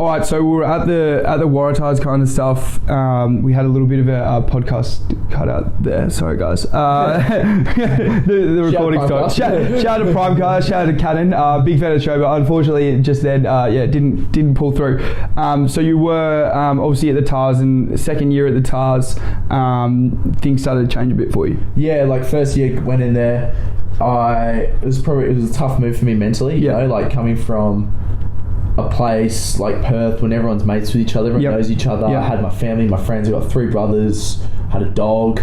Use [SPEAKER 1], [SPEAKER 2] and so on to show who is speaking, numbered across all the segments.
[SPEAKER 1] All right, so we were at the Waratahs kind of stuff. We had a little bit of a podcast cut out there. Sorry, guys. The recording stopped. Shout out to PrimeCast. Shout out to Canon. Big fan of the show, but unfortunately, just then, didn't pull through. So you were obviously at the TARS, and second year at the TARS, things started to change a bit for you.
[SPEAKER 2] Yeah, like first year went in there. It was a tough move for me mentally. You know, like coming from a place like Perth when everyone's mates with each other, everyone knows each other. I had my family, my friends. I got 3 brothers, had a dog.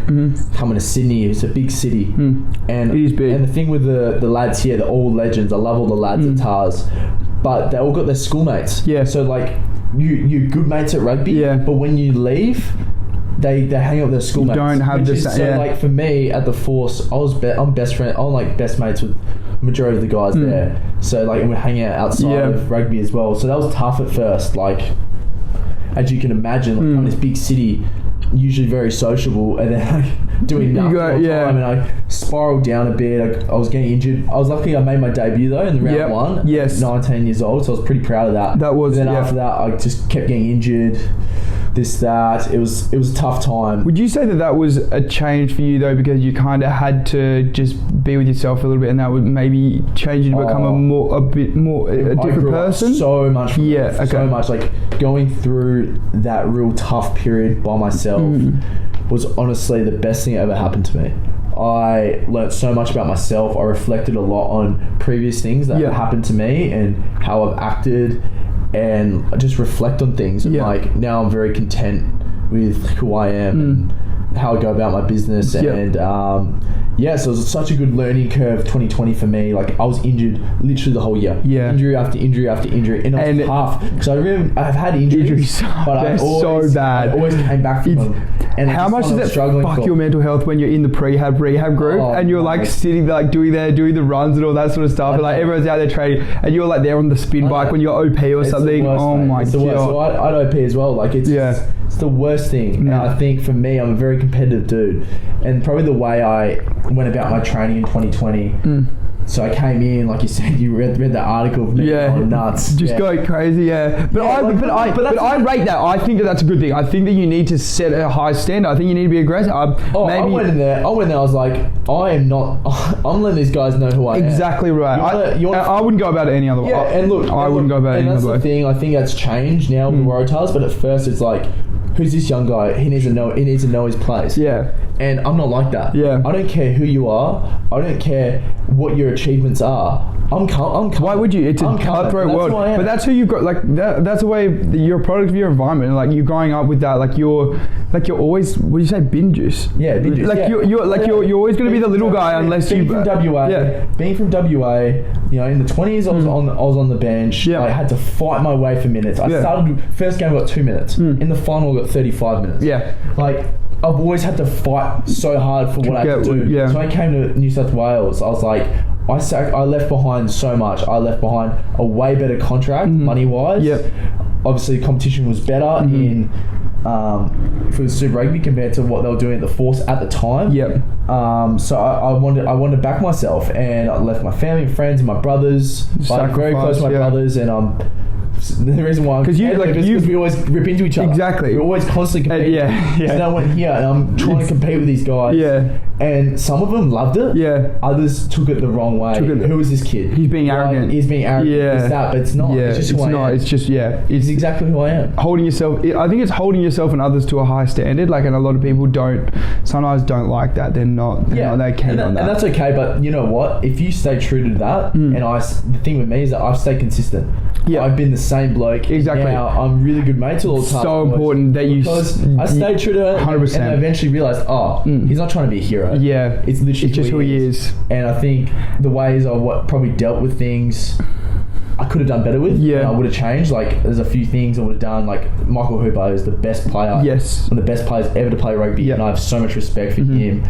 [SPEAKER 2] Coming to Sydney, it's a big city, and
[SPEAKER 1] it is big. And
[SPEAKER 2] the thing with the lads here, they're all legends. I love all the lads at TARS, but they all got their schoolmates. Yeah. So like you good mates at rugby. Yeah. But when you leave, they hang out with their schoolmates. You don't have the same. So like for me at the Force, I'm best friend. I'm like best mates with majority of the guys there. So like, and we hang out outside of rugby as well. So that was tough at first. Like, as you can imagine, like I'm in this big city, usually very sociable, and then like doing nothing all the time, and I spiraled down a bit. I was getting injured. I was lucky I made my debut though in the round one. Yes. 19 years old, so I was pretty proud of that. That was. And then after that, I just kept getting injured. That. It was a tough time.
[SPEAKER 1] Would you say that was a change for you though, because you kind of had to just be with yourself a little bit, and that would maybe change you to become a different person?
[SPEAKER 2] So much. So much. Like going through that real tough period by myself was honestly the best thing that ever happened to me. I learnt so much about myself. I reflected a lot on previous things that happened to me and how I've acted, and I just reflect on things. And like now I'm very content with who I am and how I go about my business. And so it was such a good learning curve 2020 for me. Like I was injured literally the whole year. Injury after injury after injury. And it was tough because I remember I've had injuries but I always came back from them. And
[SPEAKER 1] how much does it fuck your mental health when you're in the rehab group and you're like sitting there like doing the runs and all that sort of stuff, and like everyone's out there training and you're like there on the spin bike when you're OP or something? Oh my god.
[SPEAKER 2] So I had OP as well. Like it's the worst thing. And I think for me, I'm a very competitive dude, and probably the way I went about my training in 2020. So I came in, like you said, you read the article of me going nuts.
[SPEAKER 1] Just going crazy, But I rate that. I think that's a good thing. I think that you need to set a high standard. I think you need to be aggressive.
[SPEAKER 2] I went in there, I was like, I'm letting these guys know who I am.
[SPEAKER 1] Exactly right. I wouldn't go about it any other way. I wouldn't go about it any other way.
[SPEAKER 2] And that's the thing, I think that's changed now with Waratahs, but at first it's like, who's this young guy? He needs to know his place. Yeah. And I'm not like that. Yeah. I don't care who you are. I don't care what your achievements are. I'm
[SPEAKER 1] Why would you? It's a cutthroat world. But that's who you've got. Like that's the way you're a product of your environment. Like you're growing up with that. Like you're always. What do you say? Bin juice.
[SPEAKER 2] Yeah. Bin juice.
[SPEAKER 1] Like you're always going to be the little guy unless you.
[SPEAKER 2] Being from WA. Yeah. Being from WA. You know, in the 20s, I was on the bench. Yeah. I had to fight my way for minutes. I started first game. I got 2 minutes. In the final, I got 35 minutes. Yeah. Like. I've always had to fight so hard for what I had to do. Yeah. So when I came to New South Wales, I was like, I left behind so much. I left behind a way better contract, money-wise. Yep. Obviously, competition was better in for the Super Rugby compared to what they were doing at the Force at the time. Yep. So I wanted to back myself, and I left my family and friends and my brothers. Like very close to my brothers, and the reason why because we always rip into each other. Exactly. We're always constantly competing. So I went here and I'm trying to compete with these guys. Yeah. And some of them loved it. Yeah. Others took it the wrong way. Who is this kid?
[SPEAKER 1] He's being arrogant.
[SPEAKER 2] He's being arrogant. Yeah. It's that, but it's not. Yeah. It's just who I am.
[SPEAKER 1] It's just
[SPEAKER 2] It's exactly who I am.
[SPEAKER 1] Holding yourself. I think it's holding yourself and others to a high standard. Like, and a lot of people sometimes don't like that. They're not keen on that.
[SPEAKER 2] And that's okay. But you know what? If you stay true to that, and the thing with me is that I've stayed consistent. Yeah. I've been the same bloke. Exactly. Now I'm really good mates all the time.
[SPEAKER 1] So important that
[SPEAKER 2] I stayed true to it 100%. And I eventually realised, he's not trying to be a hero.
[SPEAKER 1] Yeah.
[SPEAKER 2] It's literally
[SPEAKER 1] just who he is.
[SPEAKER 2] And I think the ways I probably dealt with things I could have done better with. Yeah. I would have changed. Like there's a few things I would have done. Like Michael Hooper is the best player. Yes. One of the best players ever to play rugby. Yep. And I have so much respect for him.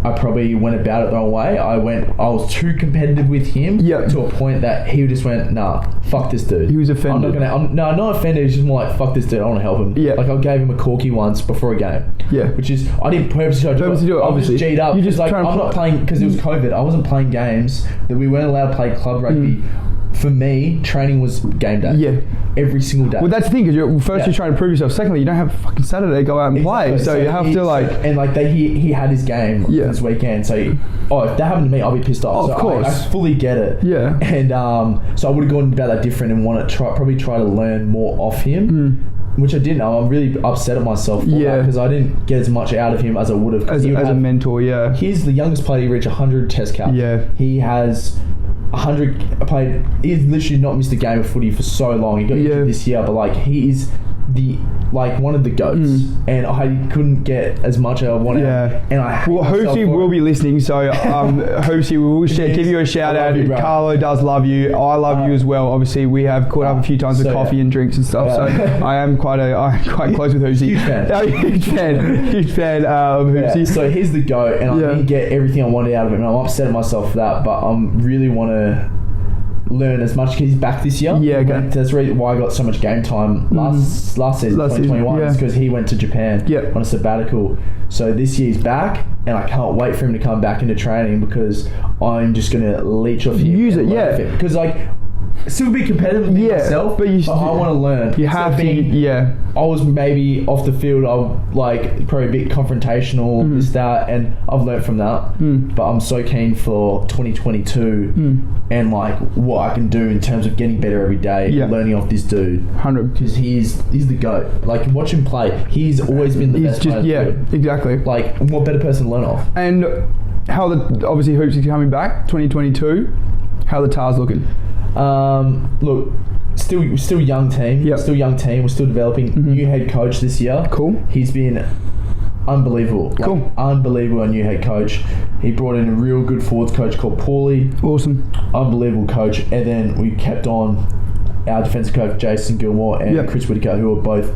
[SPEAKER 2] I probably went about it the wrong way. I was too competitive with him to a point that he just went, nah, fuck this dude.
[SPEAKER 1] He was offended.
[SPEAKER 2] Not offended. He's just more like, fuck this dude. I want to help him. Yeah. Like I gave him a corky once before a game. Yeah. Which is, I didn't purposely do it. I was just G'd up. You just like, I'm not playing, because it was COVID. I wasn't playing games that we weren't allowed to play club rugby for me, training was game day.
[SPEAKER 1] Yeah.
[SPEAKER 2] Every single day.
[SPEAKER 1] Well, that's the thing, because you're trying to prove yourself. Secondly, you don't have fucking Saturday to go out and play, so you have to like.
[SPEAKER 2] And like he had his game this weekend, so if that happened to me, I'll be pissed off.
[SPEAKER 1] Oh, of course.
[SPEAKER 2] I fully get it.
[SPEAKER 1] Yeah.
[SPEAKER 2] And so I would have gone about that different and probably try to learn more off him. Which I didn't. I'm really upset at myself for that because I didn't get as much out of him as I would have.
[SPEAKER 1] As a mentor, yeah.
[SPEAKER 2] He's the youngest player to reach 100 Test caps.
[SPEAKER 1] Yeah.
[SPEAKER 2] He has 100 played. He's literally not missed a game of footy for so long. He got injured this year, but like he is one of the GOATs, and I couldn't get as much as I wanted. Yeah. And
[SPEAKER 1] Hoopsy will be listening, so Hoopsy, we will give you a shout out. You, Carlo does love you. I love you as well. Obviously, we have caught up a few times with coffee and drinks and stuff. So I'm quite close with Hoopsy. Huge fan of Hoopsy. So
[SPEAKER 2] he's the GOAT, and I didn't get everything I wanted out of him. And I'm upset at myself for that, but I really want to learn as much because he's back this year.
[SPEAKER 1] Yeah, okay.
[SPEAKER 2] That's the reason why I got so much game time last season, 2021, is because he went to Japan on a sabbatical. So this year he's back, and I can't wait for him to come back into training because I'm just going to leech off him.
[SPEAKER 1] Use it,
[SPEAKER 2] because like still be competitive with myself, but I want to learn.
[SPEAKER 1] You have to,
[SPEAKER 2] I was maybe off the field, I'm like probably a bit confrontational, this, that, and I've learned from that. But I'm so keen for 2022 and like what I can do in terms of getting better every day, learning off this dude.
[SPEAKER 1] 100.
[SPEAKER 2] Because he's the GOAT. Like, watch him play. He's always been the best player.
[SPEAKER 1] Exactly.
[SPEAKER 2] Like, what better person to learn off?
[SPEAKER 1] And how obviously Hoops is coming back 2022. How are the Tars looking?
[SPEAKER 2] Look, still young team.
[SPEAKER 1] Yep.
[SPEAKER 2] Still young team. We're still developing. New head coach this year.
[SPEAKER 1] Cool.
[SPEAKER 2] He's been unbelievable.
[SPEAKER 1] Cool.
[SPEAKER 2] Unbelievable, a new head coach. He brought in a real good forwards coach called Paulie.
[SPEAKER 1] Awesome.
[SPEAKER 2] Unbelievable coach. And then we kept on our defensive coach, Jason Gilmore, and Chris Whitaker, who are both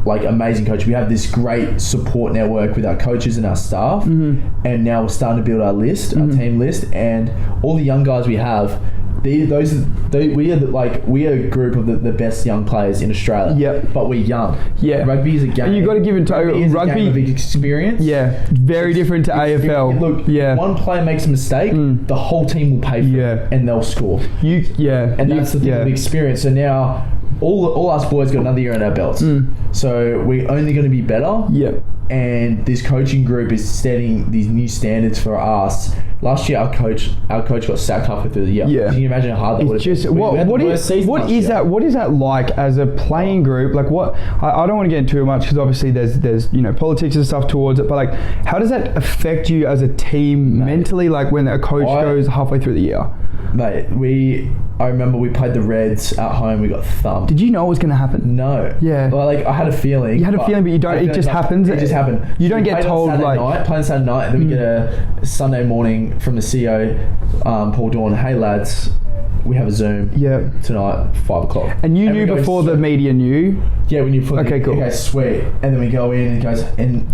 [SPEAKER 2] like amazing coaches. We have this great support network with our coaches and our staff. And now we're starting to build our list, our team list, and all the young guys we have. We are a group of the best young players in Australia. Yep. But we're young. Yeah. Rugby is a game.
[SPEAKER 1] And you've got to give it to
[SPEAKER 2] rugby. Is a game of experience.
[SPEAKER 1] Yeah. Very different to AFL.
[SPEAKER 2] Look, one player makes a mistake, the whole team will pay for it, and they'll score. And that's the thing with experience. So now all us boys got another year on our belts. So we're only going to be better. Yep. And this coaching group is setting these new standards for us. Last year, our coach got sacked halfway through the year. Yeah. Can you imagine how hard that would have been?
[SPEAKER 1] What is that like as a playing group? Like what? I don't want to get into too much because obviously there's politics and stuff towards it. But like, how does that affect you as a team mentally? Like when a coach goes halfway through the year.
[SPEAKER 2] Mate, I remember we played the Reds at home. We got thumped.
[SPEAKER 1] Did you know it was going to happen?
[SPEAKER 2] No.
[SPEAKER 1] Yeah.
[SPEAKER 2] Well, I had a feeling.
[SPEAKER 1] You had a feeling, but you don't. It just happens.
[SPEAKER 2] It just happened.
[SPEAKER 1] You don't get told
[SPEAKER 2] playing on Saturday night, and then we get a Sunday morning from the CEO, Paul Dawn. Hey lads, we have a Zoom. Tonight, 5:00.
[SPEAKER 1] And you knew before the media knew.
[SPEAKER 2] Yeah, we knew before.
[SPEAKER 1] Okay, cool.
[SPEAKER 2] Okay, sweet. And then we go in and he goes, and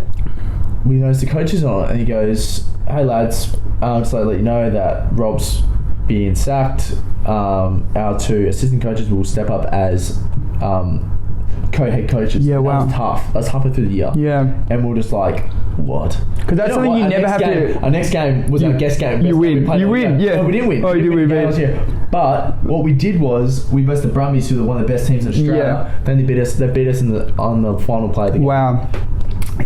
[SPEAKER 2] we notice the coach is on it, and he goes, "Hey lads, just to let you know that Rob's being sacked. Our two assistant coaches will step up as co-head coaches." Yeah, wow. That was tough. That's halfway through the year. Yeah. And we're just like, what?
[SPEAKER 1] Because that's something you never have to...
[SPEAKER 2] Our next game was our guest game.
[SPEAKER 1] You win.
[SPEAKER 2] Yeah. No, we didn't win.
[SPEAKER 1] Oh, you did win.
[SPEAKER 2] But what we did was we versed the Brumbies, who are one of the best teams in Australia. Yeah. Then they beat us on the final play of the game.
[SPEAKER 1] Wow.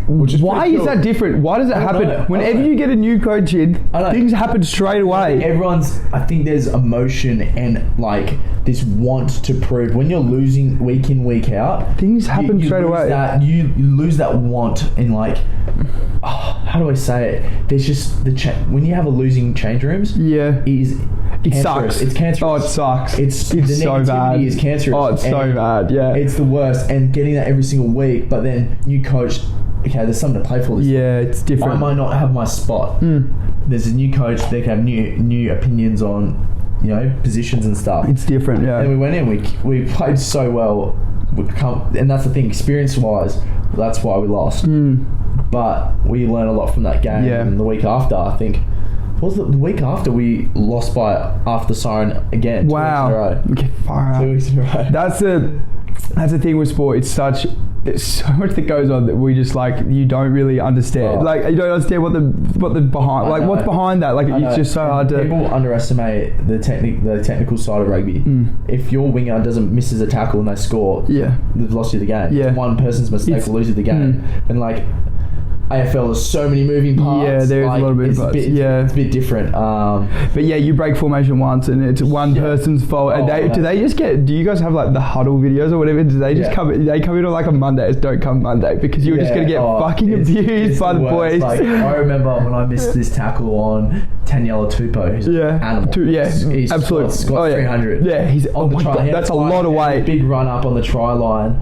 [SPEAKER 1] Why is that different? Why does it happen? Whenever you get a new coach in, things happen straight away.
[SPEAKER 2] I think there's emotion and like this want to prove. When you're losing week in, week out,
[SPEAKER 1] things happen straight away.
[SPEAKER 2] You lose that want and like, how do I say it? There's just when you have a losing change rooms. Yeah, it sucks. It's cancerous.
[SPEAKER 1] Oh, it sucks.
[SPEAKER 2] It's
[SPEAKER 1] the so bad.
[SPEAKER 2] Is cancerous.
[SPEAKER 1] Oh, it's so bad. Yeah,
[SPEAKER 2] it's the worst. And getting that every single week, but then new coach. Okay, there's something to play for this.
[SPEAKER 1] Yeah, it's different.
[SPEAKER 2] I might not have my spot. There's a new coach. They can have new opinions on, positions and stuff.
[SPEAKER 1] It's different, yeah.
[SPEAKER 2] And we went in. We played so well. And that's the thing. Experience-wise, that's why we lost. But we learned a lot from that game. Yeah. And the week after, I think. What was it? The week after we lost by after the siren again.
[SPEAKER 1] Wow.
[SPEAKER 2] 2 weeks in a row.
[SPEAKER 1] Okay, far out.
[SPEAKER 2] 2 weeks in a row.
[SPEAKER 1] That's the thing with sport. It's such there's so much that goes on that we just like you don't really understand. Like you don't understand what the behind what's behind that. Like it's just so hard to.
[SPEAKER 2] People underestimate the technical side of rugby. If your winger misses a tackle and they score, they've lost you the game. Yeah. One person's mistake will lose you the game. And like AFL has so many moving parts.
[SPEAKER 1] Yeah, there's a lot of moving parts.
[SPEAKER 2] It's a bit different.
[SPEAKER 1] But yeah, you break formation once and it's one person's fault. And do you guys have like the huddle videos or whatever? Do they just come in on like a Monday? Don't come Monday because you're just going to get fucking abused by the boys.
[SPEAKER 2] Like, I remember when I missed this tackle on Taniela Tupou, who's an animal. He's
[SPEAKER 1] absolutely.
[SPEAKER 2] Squat 300.
[SPEAKER 1] Yeah, he's on the try. That's a lot of weight.
[SPEAKER 2] Big run up on the try line.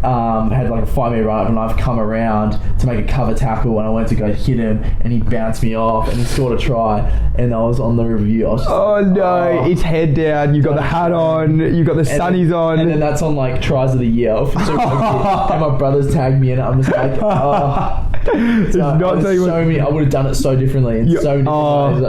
[SPEAKER 2] Had like a 5-meter run up and I've come around to make a cover tackle and I went to go hit him and he bounced me off and he scored a try and I was on the review. I was just
[SPEAKER 1] it's head down, you've got the hat on, you've got the sunnies on.
[SPEAKER 2] And then that's on like tries of the year. And my brothers tagged me and I'm just like, I would have done it so differently in so many ways.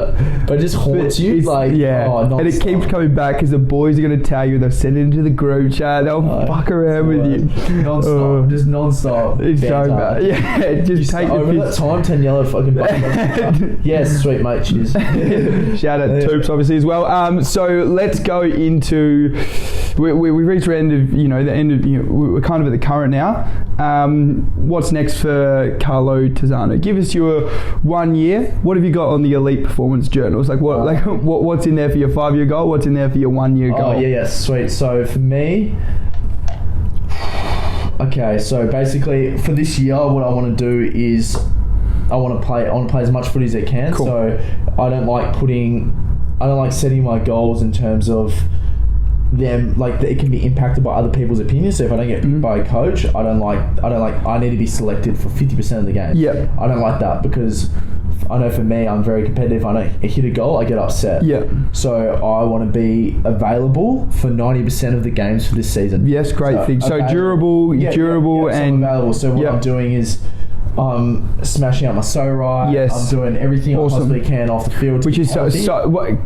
[SPEAKER 2] But it just haunts you.
[SPEAKER 1] And it keeps coming back because the boys are going to tag you, they'll send it into the group chat, they'll fuck around with you.
[SPEAKER 2] Non-stop.
[SPEAKER 1] It's so bad. Yeah, just take the
[SPEAKER 2] piss. That time, Taniela fucking yes, sweet mate, cheers.
[SPEAKER 1] Shout out to Toops obviously as well. So let's go into we reached the end of we're kind of at the current now. What's next for Carlo Tizzano? Give us your 1 year. What have you got on the elite performance journals? What's in there for your 5-year goal? What's in there for your 1 year goal?
[SPEAKER 2] Sweet. So for me, okay, so basically for this year, what I want to do is I want to play as much footy as I can. Cool. So I don't like setting my goals in terms of them like it can be impacted by other people's opinions. So if I don't get picked by a coach, I need to be selected for 50% of the game.
[SPEAKER 1] Yeah,
[SPEAKER 2] I don't like that because I know for me, I'm very competitive. I don't hit a goal, I get upset.
[SPEAKER 1] Yeah.
[SPEAKER 2] So I want to be available for 90% of the games for this season.
[SPEAKER 1] Yes, great thing. So durable, and
[SPEAKER 2] available. So what I'm doing is smashing out my right. Yes. I'm doing everything I possibly can off the field.
[SPEAKER 1] Which is so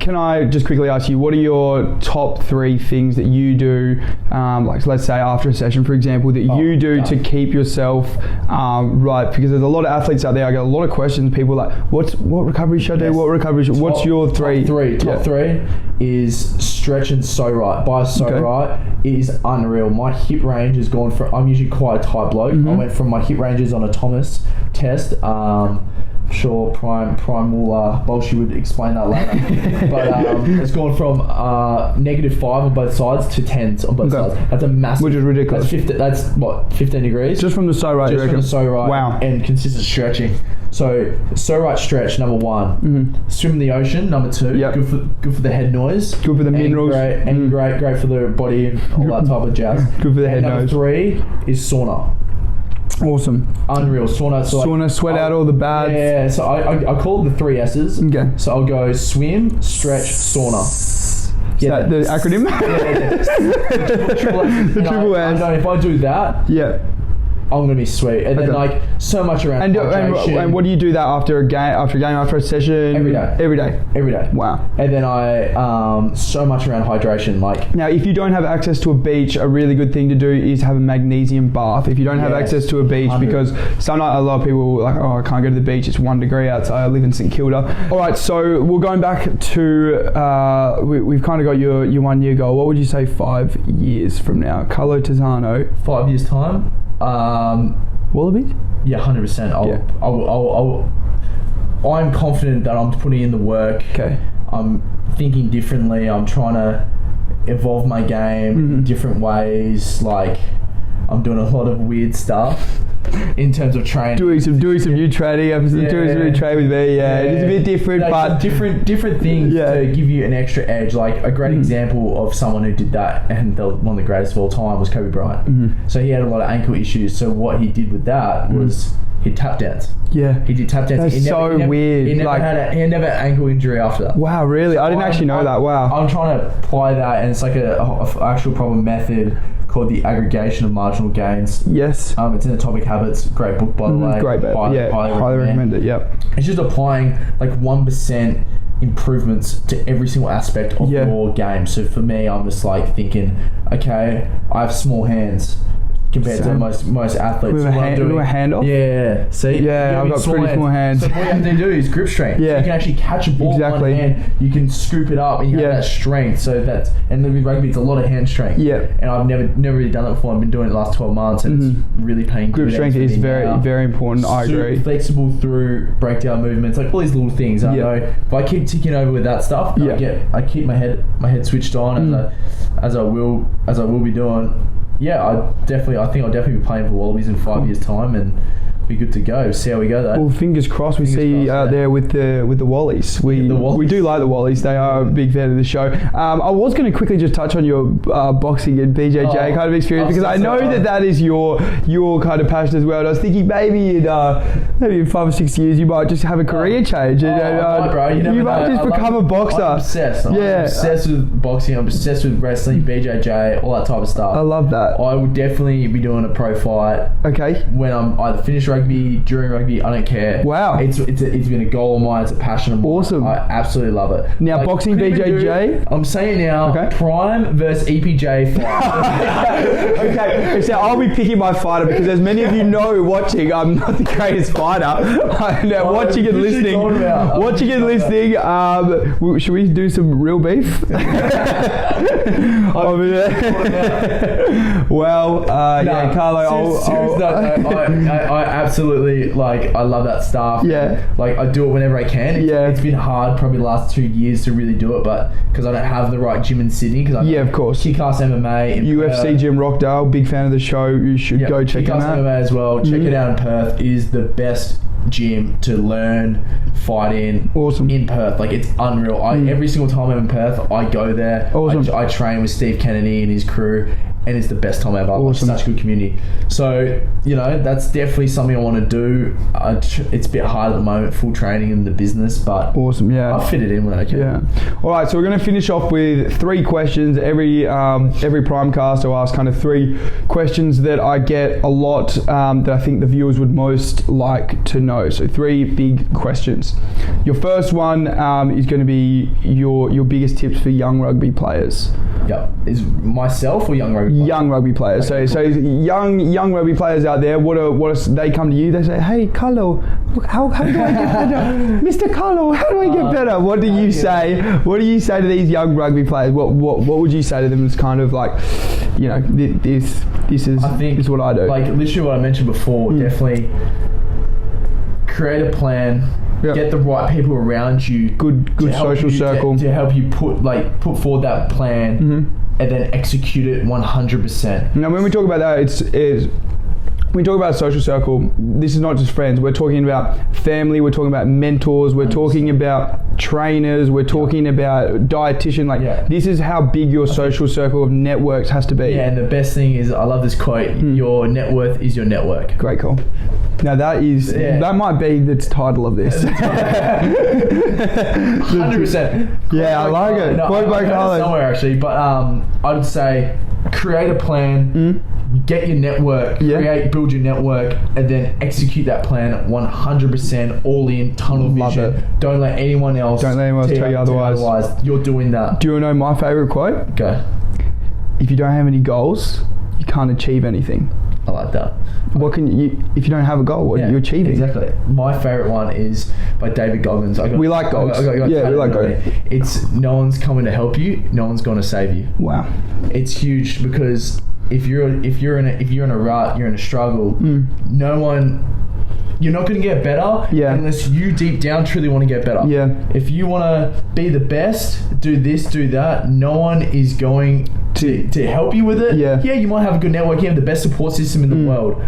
[SPEAKER 1] can I just quickly ask you, what are your top 3 things that you do, like let's say after a session, for example, that you do to keep yourself right? Because there's a lot of athletes out there. I get a lot of questions. People are like, what recovery should I do? What recovery should? What's your 3?
[SPEAKER 2] Top 3 is stretch and right. By right is unreal. My hip range has gone from. I'm usually quite a tight bloke. I went from my hip ranges on a Thomas test. Sure, Prime will Bolshy would explain that later. But it's gone from -5 on both sides to 10s on both sides. That's a massive,
[SPEAKER 1] which is ridiculous.
[SPEAKER 2] That's what 15 degrees
[SPEAKER 1] just from the right.
[SPEAKER 2] Just from the right.
[SPEAKER 1] Wow.
[SPEAKER 2] And consistent stretching. So right stretch, number 1. Swim in the ocean, number 2. Yep. Good for the head noise.
[SPEAKER 1] Good for the minerals.
[SPEAKER 2] Great for the body and all that type of jazz.
[SPEAKER 1] Good for the head
[SPEAKER 2] noise. Number 3 is sauna.
[SPEAKER 1] Awesome.
[SPEAKER 2] Unreal. Sauna,
[SPEAKER 1] sweat out all the bads.
[SPEAKER 2] Yeah, so I call it the 3 S's. Okay. So I'll go swim, stretch, sauna.
[SPEAKER 1] Yeah, the acronym?
[SPEAKER 2] The triple S. If I do that, I'm going to be sweet. And then so much around hydration.
[SPEAKER 1] And what do you do that after a game, after a session?
[SPEAKER 2] Every day.
[SPEAKER 1] Wow.
[SPEAKER 2] And then so much around hydration.
[SPEAKER 1] Now, if you don't have access to a beach, a really good thing to do is have a magnesium bath. If you don't have access to a beach, because a lot of people are like, I can't go to the beach, it's 1 degree outside, I live in St Kilda. All right, so we're going back to, we've kind of got your 1 year goal. What would you say 5 years from now? Carlo Tizzano.
[SPEAKER 2] 5 years time?
[SPEAKER 1] Wallabies?
[SPEAKER 2] Yeah, 100%. I'm confident that I'm putting in the work.
[SPEAKER 1] Okay.
[SPEAKER 2] I'm thinking differently. I'm trying to evolve my game in different ways. I'm doing a lot of weird stuff in terms of training.
[SPEAKER 1] Doing some new training. Doing some new training with me. It's a bit different, but
[SPEAKER 2] different things to give you an extra edge. A great example of someone who did that, and one of the greatest of all time was Kobe Bryant. So he had a lot of ankle issues. So what he did with that was he tap dance.
[SPEAKER 1] Yeah,
[SPEAKER 2] he did tap dance.
[SPEAKER 1] That's weird.
[SPEAKER 2] He never had an ankle injury after that.
[SPEAKER 1] Wow, really? So I didn't actually know that. Wow.
[SPEAKER 2] I'm trying to apply that, and it's like a actual proper method called the aggregation of marginal gains.
[SPEAKER 1] Yes.
[SPEAKER 2] It's in Atomic Habits. Great book, by the way.
[SPEAKER 1] Great book. Highly recommend it. Yep.
[SPEAKER 2] It's just applying 1% improvements to every single aspect of your game. So for me, I'm just thinking, okay, I have small hands. compared to most athletes.
[SPEAKER 1] With a handoff?
[SPEAKER 2] Yeah. See?
[SPEAKER 1] Yeah, I've got pretty small hands.
[SPEAKER 2] So what you have to do is grip strength.
[SPEAKER 1] Yeah.
[SPEAKER 2] So you can actually catch a ball with one hand, you can scoop it up, and you have that strength. So and then with rugby, it's a lot of hand strength.
[SPEAKER 1] Yeah.
[SPEAKER 2] And I've never really done it before. I've been doing it the last 12 months, and it's really paying.
[SPEAKER 1] Grip strength is very important. I agree.
[SPEAKER 2] Flexible through breakdown movements, like all these little things. I know if I keep ticking over with that stuff, I keep my head switched on as I will be doing. Yeah, I think I'll definitely be playing for Wallabies in 5 years' time and be good to go. See how we go though.
[SPEAKER 1] Well, fingers crossed. We see you out there with the Wallies. We do like the Wallies. They are a big fan of the show. I was going to quickly just touch on your boxing and BJJ kind of experience, because I know that is your kind of passion as well. And I was thinking maybe in 5 or 6 years you might just have a career change. And,
[SPEAKER 2] bro, you
[SPEAKER 1] might just become a boxer.
[SPEAKER 2] I'm obsessed. I'm obsessed with boxing. I'm obsessed with wrestling, BJJ, all that type of stuff.
[SPEAKER 1] I love that.
[SPEAKER 2] I would definitely be doing a pro fight.
[SPEAKER 1] Okay.
[SPEAKER 2] When I'm either finished rugby, during rugby, I don't care.
[SPEAKER 1] Wow.
[SPEAKER 2] It's been a goal of mine. It's a passion of mine.
[SPEAKER 1] Awesome.
[SPEAKER 2] I absolutely love it.
[SPEAKER 1] Now, boxing, BJJ?
[SPEAKER 2] I'm saying now, Prime versus EPJ fight.
[SPEAKER 1] Okay. So I'll be picking my fighter, because as many of you know watching, I'm not the greatest fighter. Watching and listening. Should we do some real beef? Well, Carlo,
[SPEAKER 2] I absolutely, I love that stuff.
[SPEAKER 1] Yeah.
[SPEAKER 2] I do it whenever I can. It's been hard probably the last 2 years to really do it, but because I don't have the right gym in Sydney.
[SPEAKER 1] Of course.
[SPEAKER 2] Kick-Ass MMA.
[SPEAKER 1] UFC Gym Rockdale, big fan of the show. You should go check it out.
[SPEAKER 2] Kick-Ass MMA as well. Check it out in Perth. Is the best gym to learn fight in.
[SPEAKER 1] Awesome.
[SPEAKER 2] In Perth. It's unreal. Every single time I'm in Perth, I go there.
[SPEAKER 1] Awesome.
[SPEAKER 2] I train with Steve Kennedy and his crew, and it's the best time ever.
[SPEAKER 1] Awesome.
[SPEAKER 2] Such a good community. So, that's definitely something I want to do. It's a bit hard at the moment, full training in the business, but
[SPEAKER 1] awesome, I'll
[SPEAKER 2] fit it in when I can.
[SPEAKER 1] Yeah. All right, so we're going to finish off with 3 questions. Every Primecast I'll ask kind of 3 questions that I get a lot that I think the viewers would most like to know. So 3 big questions. Your first one is going to be your biggest tips for young rugby players.
[SPEAKER 2] Yeah. Is myself or young rugby players?
[SPEAKER 1] Young rugby players. Okay. So young rugby players out there, they come to you, they say, hey, Carlo, how do I get better? Mr. Carlo, how do I get better? What do you say? What do you say to these young rugby players? What would you say to them? It's kind of this is what I do.
[SPEAKER 2] Literally what I mentioned before, definitely create a plan. Yep. Get the right people around you. Good
[SPEAKER 1] social circle
[SPEAKER 2] to help you put forward that plan and then execute it 100%.
[SPEAKER 1] Now, when we talk about that, when we talk about social circle, this is not just friends. We're talking about family. We're talking about mentors. We're talking about trainers. We're talking about dietitian. This is how big your social circle of networks has to be.
[SPEAKER 2] Yeah, and the best thing is, I love this quote: your net worth is your network.
[SPEAKER 1] Great call. Now that might be the title of this.
[SPEAKER 2] 100%.
[SPEAKER 1] Yeah, I like it.
[SPEAKER 2] Quote by Carlo. Somewhere actually, but I would say create a plan. Get your network, build your network, and then execute that plan 100%, all in, tunnel vision. Don't let anyone else tell you otherwise. You're doing that.
[SPEAKER 1] Do you know my favourite quote?
[SPEAKER 2] Go.
[SPEAKER 1] If you don't have any goals, you can't achieve anything.
[SPEAKER 2] I like that.
[SPEAKER 1] If you don't have a goal, what are you achieving?
[SPEAKER 2] Exactly. My favourite one is by David Goggins.
[SPEAKER 1] We like goals. We like goals.
[SPEAKER 2] It's no one's coming to help you, no one's going to save you.
[SPEAKER 1] Wow.
[SPEAKER 2] It's huge, because if you're in a rut, you're in a struggle, you're not going to get better unless you deep down truly want to get better.
[SPEAKER 1] Yeah.
[SPEAKER 2] If you want to be the best, do this, do that, no one is going to help you with it.
[SPEAKER 1] Yeah,
[SPEAKER 2] you might have a good network, you have the best support system in the world,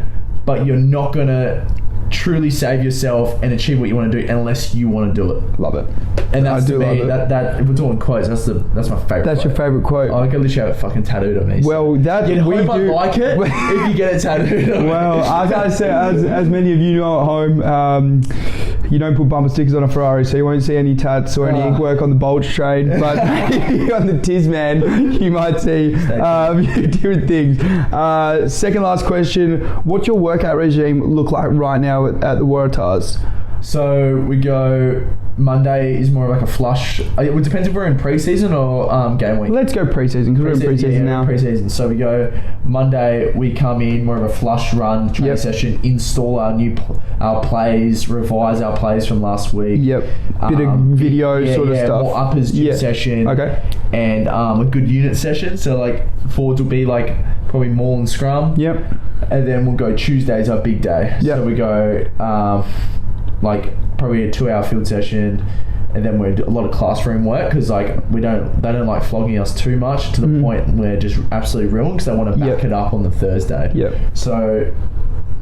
[SPEAKER 2] but you're not going to truly save yourself and achieve what you want to do unless you want to do it.
[SPEAKER 1] Love it.
[SPEAKER 2] And that's to me, that if we're talking quotes, that's my favourite.
[SPEAKER 1] That's your favourite quote.
[SPEAKER 2] I can literally have it fucking tattooed on me.
[SPEAKER 1] Well, that
[SPEAKER 2] I like it if you get it tattooed on me.
[SPEAKER 1] Well, as many of you know at home, you don't put bumper stickers on a Ferrari, so you won't see any tats or any ink work on the bulge train. But maybe on the Tizzman, you might see different things. Second last question: what's your workout regime look like right now at the Waratahs?
[SPEAKER 2] So we go. Monday is more like a flush. It depends if we're in pre-season or game week.
[SPEAKER 1] Let's go pre-season because we're in pre-season now.
[SPEAKER 2] Pre-season. So we go Monday. We come in more of a flush run training session. Install our plays. Revise our plays from last week.
[SPEAKER 1] Yep. Bit of video sort of stuff.
[SPEAKER 2] More uppers gym session.
[SPEAKER 1] Okay.
[SPEAKER 2] And a good unit session. So like forwards will be like probably maul and scrum.
[SPEAKER 1] Yep. And
[SPEAKER 2] then we'll go Tuesday's our big day. Yep. So we go like probably a 2-hour field session, and then we do a lot of classroom work because like they don't like flogging us too much to the point where just absolutely ruined because they want to back it up on the Thursday. So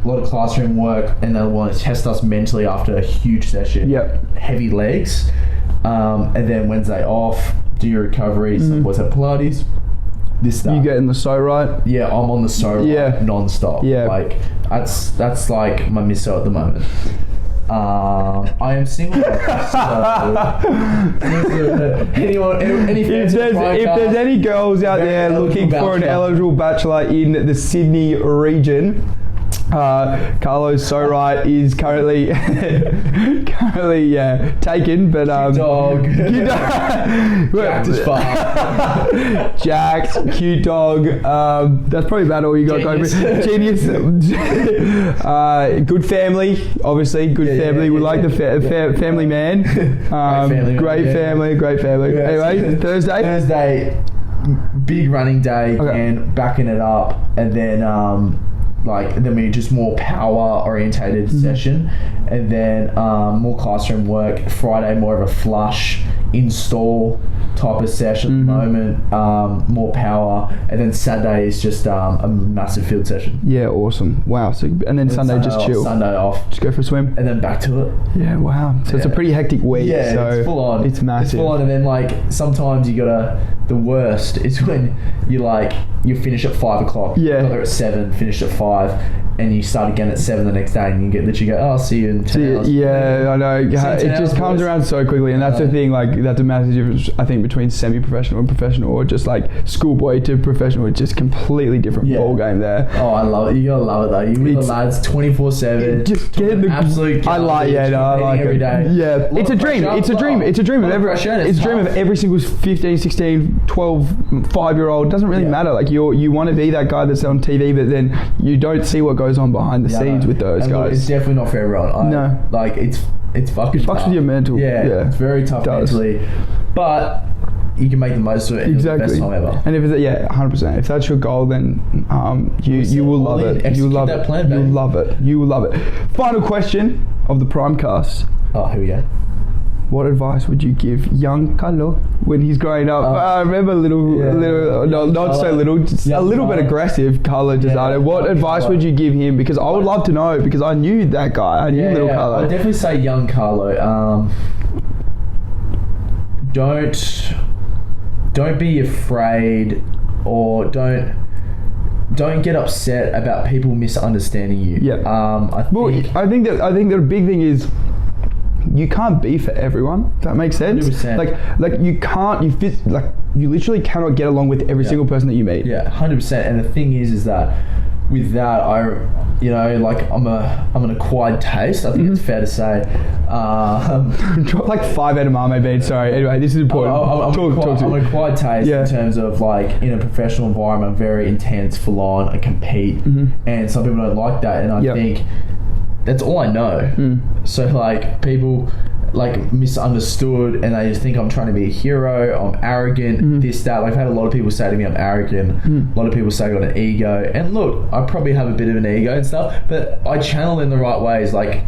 [SPEAKER 2] a lot of classroom work, and they want to test us mentally after a huge session. Heavy legs, and then Wednesday off, do your recovery. Some boys have Pilates. This stuff.
[SPEAKER 1] You getting the so right?
[SPEAKER 2] Yeah, I'm on the so right non-stop. Like that's like my misso at the moment. I am single. So if
[SPEAKER 1] there's any girls out there looking for an eligible bachelor in the Sydney region, Carlo's so right is currently taken, but Jack's cute dog. That's probably about all you got going. Genius. Good family, obviously. Good family. We like the family man. Great family. Anyway, Thursday,
[SPEAKER 2] big running day and backing it up, and then then we just more power orientated session, and then more classroom work. Friday more of a flush install type of session at the moment, more power, and then Saturday is just a massive field session.
[SPEAKER 1] Awesome. Wow. So and then Sunday just chill.
[SPEAKER 2] Sunday off,
[SPEAKER 1] just go for a swim,
[SPEAKER 2] and then back to it.
[SPEAKER 1] Wow. So it's a pretty hectic week. So
[SPEAKER 2] it's full on.
[SPEAKER 1] It's massive.
[SPEAKER 2] It's full on, and then like sometimes the worst is when you finish at 5 o'clock. Got there at 7, finished at 5, and you start again at 7 the next day, and you literally go, I'll see you in 10 hours.
[SPEAKER 1] I know. It just comes around so quickly, and that's the thing. Like that's a massive difference, I think, between semi-professional and professional, or just like schoolboy to professional. It's just completely different ball game there.
[SPEAKER 2] Oh, I love it. You gotta love it though. You with the lads 24/7.
[SPEAKER 1] Just getting the
[SPEAKER 2] absolute.
[SPEAKER 1] I like
[SPEAKER 2] every day.
[SPEAKER 1] Yeah, it's a dream. It's a dream. It's a dream of every. It's a dream of every single 15, 16, 12, 5-year-old. Doesn't really matter. Like you want to be that guy that's on TV, but then you don't see what goes on behind the scenes with those guys.
[SPEAKER 2] Look, it's definitely not for everyone.
[SPEAKER 1] No,
[SPEAKER 2] like it's fucking.
[SPEAKER 1] It fucks with your mental.
[SPEAKER 2] Yeah, it's very tough mentally, but you can make the most of it. Exactly. It's the best time ever.
[SPEAKER 1] And if it's 100%. If that's your goal, then you will love it. You will love it. You'll love it. You will love it. Final question of the PrimeCast.
[SPEAKER 2] Oh, here we go.
[SPEAKER 1] What advice would you give young Carlo when he's growing up? I remember not so little, just a little bit aggressive Carlo Tizzano. What advice would you give him? Because I would love to know, because I knew that guy. I knew little Carlo.
[SPEAKER 2] I'd definitely say young Carlo. Don't be afraid, or don't get upset about people misunderstanding you. I think that the big thing is, you can't be for everyone. Does that make sense? 100%.
[SPEAKER 1] Like you literally cannot get along with every single person that you meet.
[SPEAKER 2] 100%. And the thing is that with that, I'm an acquired taste. I think it's fair to say.
[SPEAKER 1] Drop like 5 edamame beans. Sorry. Anyway, this is important.
[SPEAKER 2] I'm an acquired taste in terms of like in a professional environment, I'm very intense, full on. I compete, and some people don't like that, and I think that's all I know. So like people like misunderstood, and they just think I'm trying to be a hero, I'm arrogant, this, that. Like I've had a lot of people say to me I'm arrogant, a lot of people say I got an ego, and look, I probably have a bit of an ego and stuff, but I channel in the right ways. Like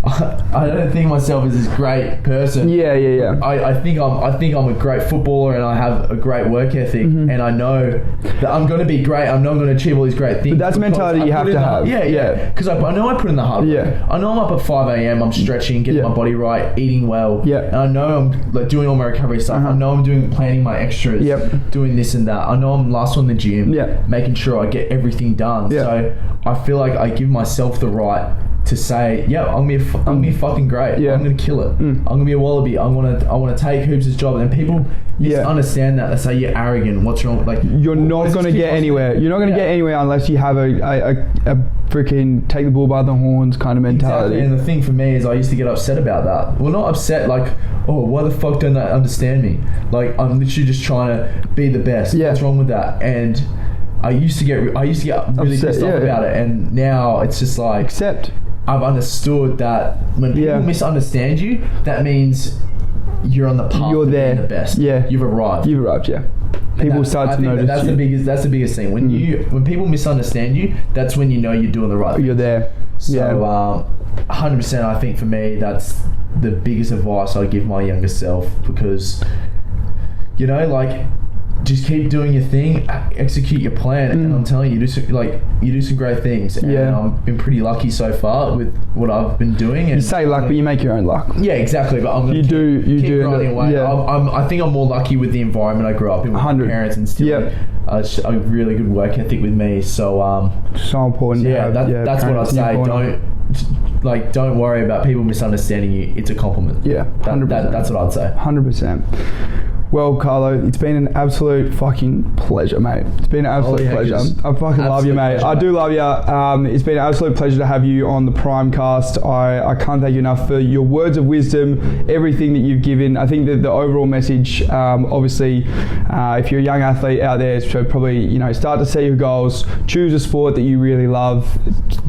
[SPEAKER 2] I don't think myself as this great person. I think I'm a great footballer, and I have a great work ethic, and I know that I'm going to be great. I'm not going to achieve all these great things.
[SPEAKER 1] But that's mentality you have to have.
[SPEAKER 2] Because I know I put in the hard work. I know I'm up at 5 a.m. I'm stretching, getting my body right, eating well. And I know I'm like doing all my recovery stuff. I know I'm planning my extras, doing this and that. I know I'm last one in the gym, making sure I get everything done. So I feel like I give myself the right to say, yeah, I'm gonna be fucking great. Yeah. I'm gonna kill it. I'm gonna be a wallaby. I wanna take Hoops' job. And people misunderstand that. They say you're arrogant. What's wrong? Like,
[SPEAKER 1] you're not gonna get anywhere. You're not gonna get anywhere unless you have a freaking take the bull by the horns kind of mentality.
[SPEAKER 2] Exactly. And the thing for me is I used to get upset about that. Well, not upset like, oh, why the fuck don't they understand me? Like, I'm literally just trying to be the best. What's wrong with that? And I used to get really upset, pissed off about it, and now it's just like I've understood that when people misunderstand you, that means you're on the path to being the best. Yeah, you've arrived.
[SPEAKER 1] Yeah. People start to notice.
[SPEAKER 2] That's the biggest thing. When people misunderstand you, that's when you know you're doing the right thing.
[SPEAKER 1] You're there.
[SPEAKER 2] So 100%. I think for me, that's the biggest advice I give my younger self, because like, just keep doing your thing, execute your plan, and I'm telling you, you do some great things. And I've been pretty lucky so far with what I've been doing. And
[SPEAKER 1] you say luck, but you make your own luck.
[SPEAKER 2] Yeah, exactly. But I'm keep grinding away. Yeah. I think I'm more lucky with the environment I grew up in with my parents, and still a really good work ethic with me. So
[SPEAKER 1] so important.
[SPEAKER 2] That's what I say. Don't worry about people misunderstanding you. It's a compliment.
[SPEAKER 1] Yeah, 100%.
[SPEAKER 2] That's what I'd say.
[SPEAKER 1] 100%. Well, Carlo, it's been an absolute fucking pleasure, mate. It's been an absolute pleasure. I fucking love you, mate. I do love you. It's been an absolute pleasure to have you on the PrimeCast. I can't thank you enough for your words of wisdom, everything that you've given. I think that the overall message, obviously, if you're a young athlete out there, it's probably, start to set your goals, choose a sport that you really love,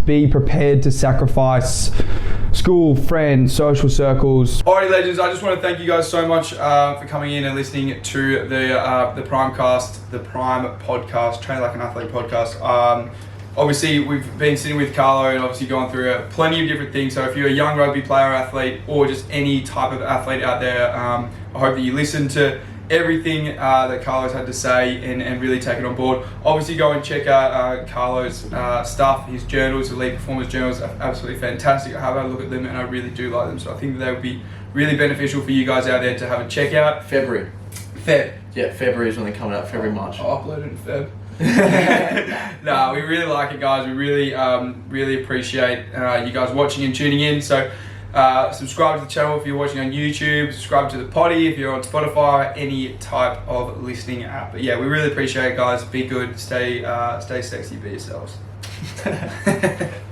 [SPEAKER 1] be prepared to sacrifice school, friends, social circles. Alrighty, legends, I just want to thank you guys so much for coming in and listening to the PrimeCast, the Prime podcast, Train Like an Athlete podcast. Obviously, we've been sitting with Carlo and obviously going through plenty of different things. So if you're a young rugby player, athlete, or just any type of athlete out there, I hope that you listen to everything that Carlo's had to say and really take it on board. Obviously, go and check out Carlo's stuff, his journals, Elite Performance journals are absolutely fantastic. I have had a look at them and I really do like them. So I think that they would be really beneficial for you guys out there to have a check out.
[SPEAKER 2] February. Yeah, February is when they're coming out. February, March.
[SPEAKER 1] I'll upload it in Feb. No, we really like it, guys. We really appreciate you guys watching and tuning in. So subscribe to the channel if you're watching on YouTube. Subscribe to the potty if you're on Spotify, any type of listening app. But yeah, we really appreciate it, guys. Be good. Stay sexy. Be yourselves.